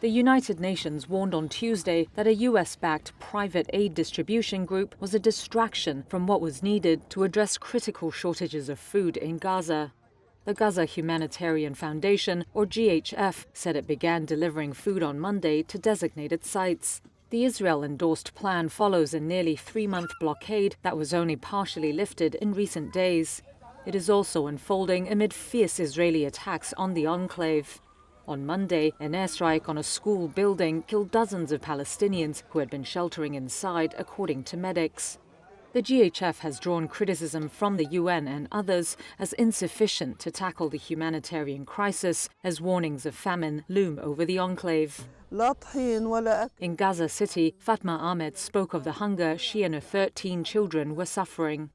The United Nations warned on Tuesday that a US-backed private aid distribution group was a distraction from what was needed to address critical shortages of food in Gaza. The Gaza Humanitarian Foundation, or GHF, said it began delivering food on Monday to designated sites. The Israel-endorsed plan follows a nearly 3-month blockade that was only partially lifted in recent days. It is also unfolding amid fierce Israeli attacks on the enclave. On Monday, an airstrike on a school building killed dozens of Palestinians who had been sheltering inside, according to medics. The GHF has drawn criticism from the UN and others as insufficient to tackle the humanitarian crisis, as warnings of famine loom over the enclave. In Gaza City, Fatma Ahmed spoke of the hunger she and her 13 children were suffering.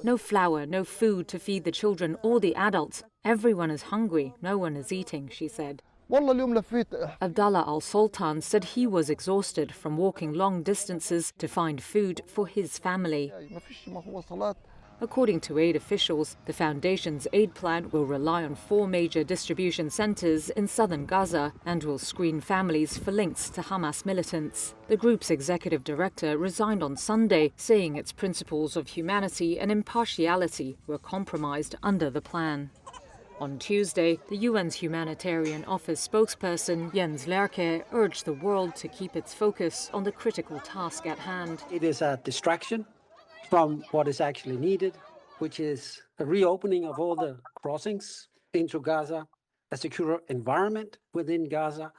No flour, no food to feed the children or the adults. Everyone is hungry, no one is eating, she said. Abdallah al-Sultan said he was exhausted from walking long distances to find food for his family. According to aid officials, the foundation's aid plan will rely on 4 major distribution centers in southern Gaza and will screen families for links to Hamas militants. The group's executive director resigned on Sunday, saying its principles of humanity and impartiality were compromised under the plan. On Tuesday, the UN's Humanitarian Office spokesperson Jens Lerche urged the world to keep its focus on the critical task at hand. It is a distraction from what is actually needed, which is a reopening of all the crossings into Gaza, a secure environment within Gaza,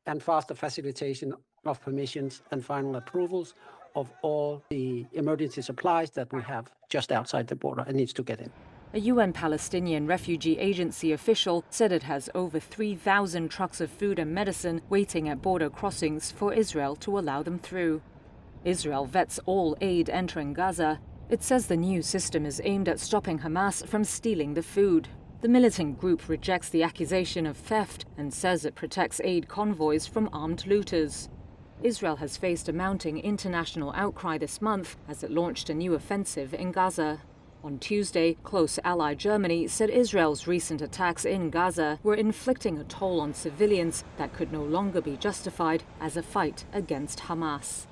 and faster facilitation of permissions and final approvals of all the emergency supplies that we have just outside the border and needs to get in. A UN Palestinian Refugee Agency official said it has over 3,000 trucks of food and medicine waiting at border crossings for Israel to allow them through. Israel vets all aid entering Gaza. It says the new system is aimed at stopping Hamas from stealing the food. The militant group rejects the accusation of theft and says it protects aid convoys from armed looters. Israel has faced a mounting international outcry this month as it launched a new offensive in Gaza. On Tuesday, close ally Germany said Israel's recent attacks in Gaza were inflicting a toll on civilians that could no longer be justified as a fight against Hamas.